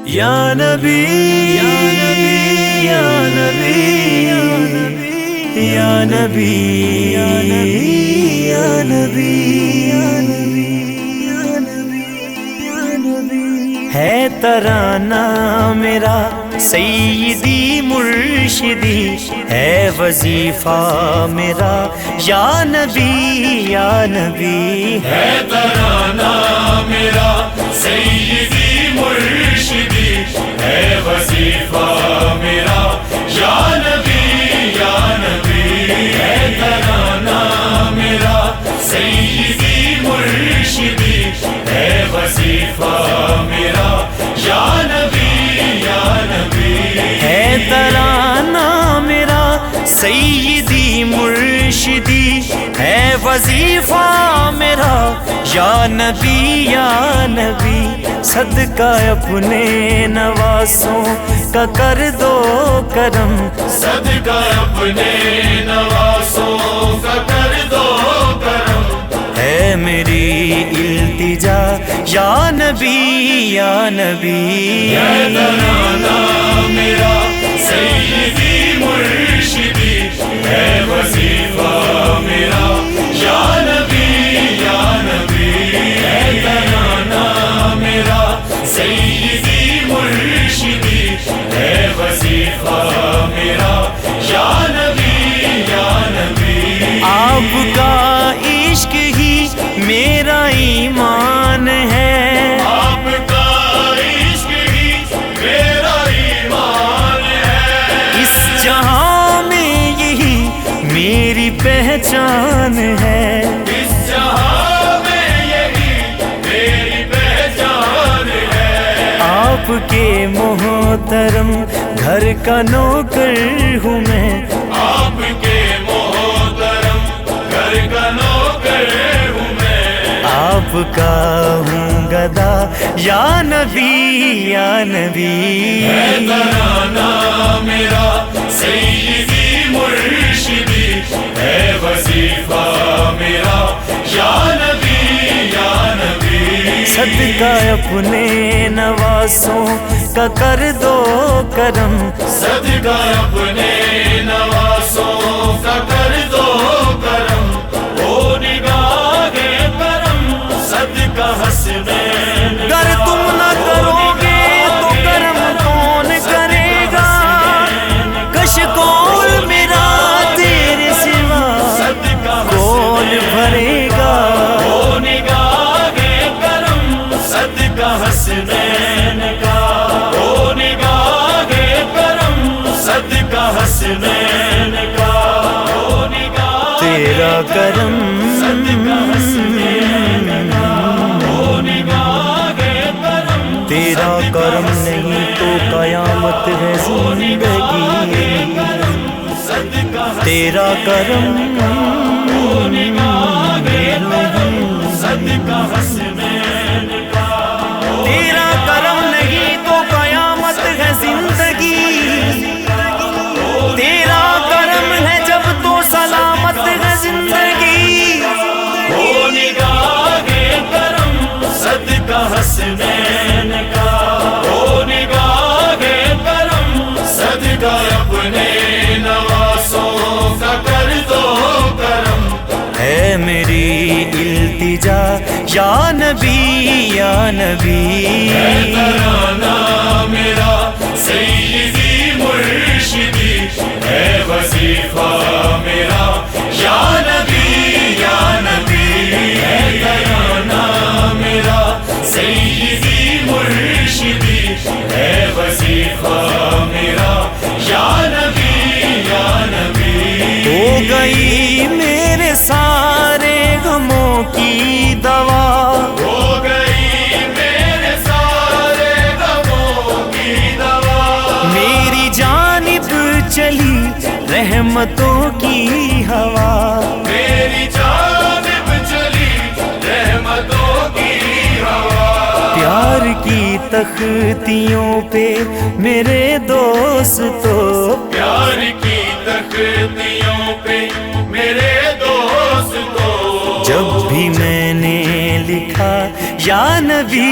یا نبی یا نبی یا نبی یا نبی ہے ترانہ میرا سیدی مرشدی، ہے وظیفہ میرا یا نبی یا نبی، ہے ترانہ میرا سیدی مرشدی، ہے وظیفہ میرا یا نبی یا نبی، ہے ترانہ میرا سیدی مرشدی، ہے وظیفہ میرا یا نبی یا نبی، ہے ترانہ میرا سیدی مرشدی، ہے وظیفہ میرا یا نبی یا نبی، صدقہ اپنے نواسوں کا کر دو کرم، صدقہ اپنے نواسوں کا کر دو کرم، ہے میری التجا یا نبی یا نبی، ہے ترانہ میرا سیدی مرشدی، ہے وظیفہ میرا یا نبی یا نبی، ہے ترانہ میرا سیدی مرشدی، ہے وظیفہ میرا یا نبی یا نبی، آپ کا عشق ہی میرا ایمان ہے، آپ کا عشق ہی میرا ایمان ہے، اس جہاں میں یہی میری پہچان ہے، اس جہاں میں یہی میری پہچان ہے، آپ کے محترم گھر کا نوکر ہوں میں، آپ کے محترم گھر کا نوکر ہوں میں، آپ کا ہوں گدا یا نبی یا نبی، ہے ترانہ میرا سیدی مرشدی، ہے وظیفہ میرا یا نبی یا نبی، صدقہ اپنے نواسوں کا کر دو کرم، صدقہ اپنے نواسوں کا کر دو کرم، او نگاہ کرم صدقہ حسنین کا، گر تم نہ کرو گے تو کرم کون کرے گا، کش کول میرا تیرے سوا صدقہ کون بھرے گا، او نگاہ کرم صدقہ حسنین کا، او نگاہ کرم صدقہ حسنین کا، او نگاہ تیرا کرم صدقہ حسنین کا، او نگاہ کرم تیرا کرم نہیں تو قیامت ہے زندگی، صدقہ تیرا کرم صدقہ حسنین کا، تیرا کرم نہیں تو قیامت ہے زندگی، تیرا کرم ہے جب تو سلامت ہے زندگی، او نگاہ کرم صدقہ حسنین کا، او نگاہ کرم صدقہ اپنے نواسوں کا کر دو کرم، ہے میری التجا یا نبی یا نبی، ہے ترانہ میرا سیدی مرشدی، ہے وظیفہ میرا یا نبی یا نبی، ہے ترانہ میرا سیدی مرشدی، ہے وظیفہ میرا یا نبی یا نبی، ہو گئی میرے سارے غموں کی دوا، ہو گئی میرے سارے غموں کی دوا، میری جانب چلی رحمتوں کی ہوا، میری جانب چلی رحمتوں کی ہوا، پیار کی تختیوں پہ میرے دوستو، پیار کی تختیوں پہ میرے دوستوں، جب بھی میں نے دکھا یا نبی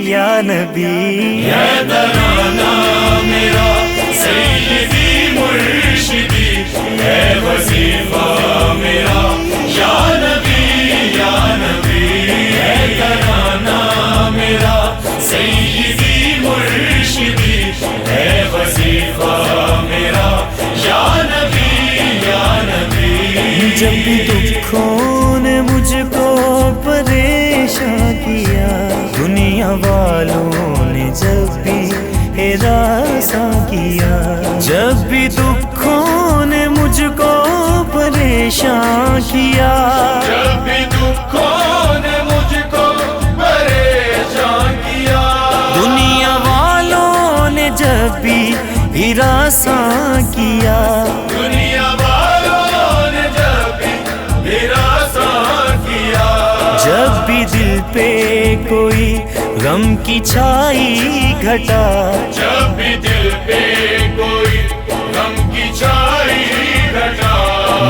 یا نبی. ہے ترانہ میرا سیدی مرشدی، ہے وظیفہ میرا یا نبی یا نبی. ہے ترانہ میرا سیدی مرشدی، ہے وظیفہ میرا یا نبی یا نبی. جب بھی دکھوں نے مجھ کو پریشان کیا، دنیا والوں نے جب بھی ہراساں کیا. جب بھی دکھوں نے مجھ کو پریشان کیا، جب بھی دکھوں نے مجھ کو پریشان کیا، دنیا والوں نے جب بھی ہراساں کیا. دنیا والوں نے جب بھی ہراساں کیا، جب بھی دل پہ کوئی غم کی چھائی گھٹا، جب بھی دل پہ کوئی غم کی چھائی گھٹا،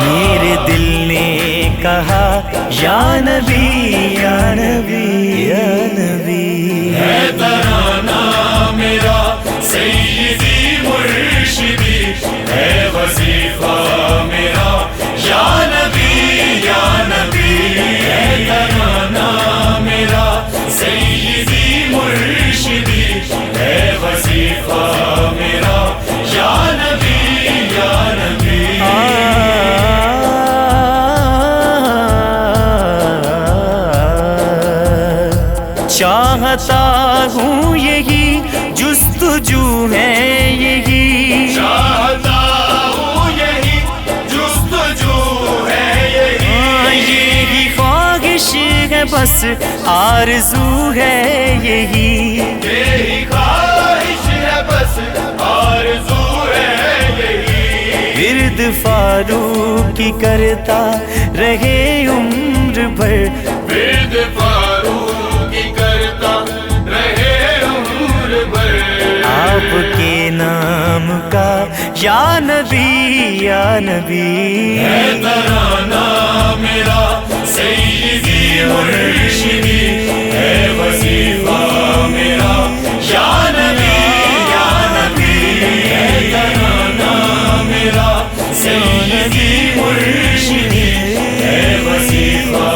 میرے دل نے کہا یا نبی یا نبی یا نبی. ہے ترانہ میرا سیدی مرشدی، ہے وظیفہ میرا یا نبی یا نبی. ہے ترانہ میرا سیدی مرشدی، ہے وظیفہ میرا یا نبی یا نبی. چاہتا ہوں یہی جستجو ہے یہی، چاہتا ہوں یہی جستجو ہے یہی، یہی خواہش ہے بس آرزو ہے یہی. یہی خواہش ہے بس آرزو ہے یہی. ورد فاروق کی کرتا رہے عمر بھر، ورد فاروق کی کرتا رہے عمر بھر، آپ کے نام کا یا نبی یا نبی. ہے ترانہ میرا سیدی مرشدی، ہے وظیفہ میرا یا نبی یا نبی. ہے ترانہ میرا سیدی مرشدی، ہے وظیفہ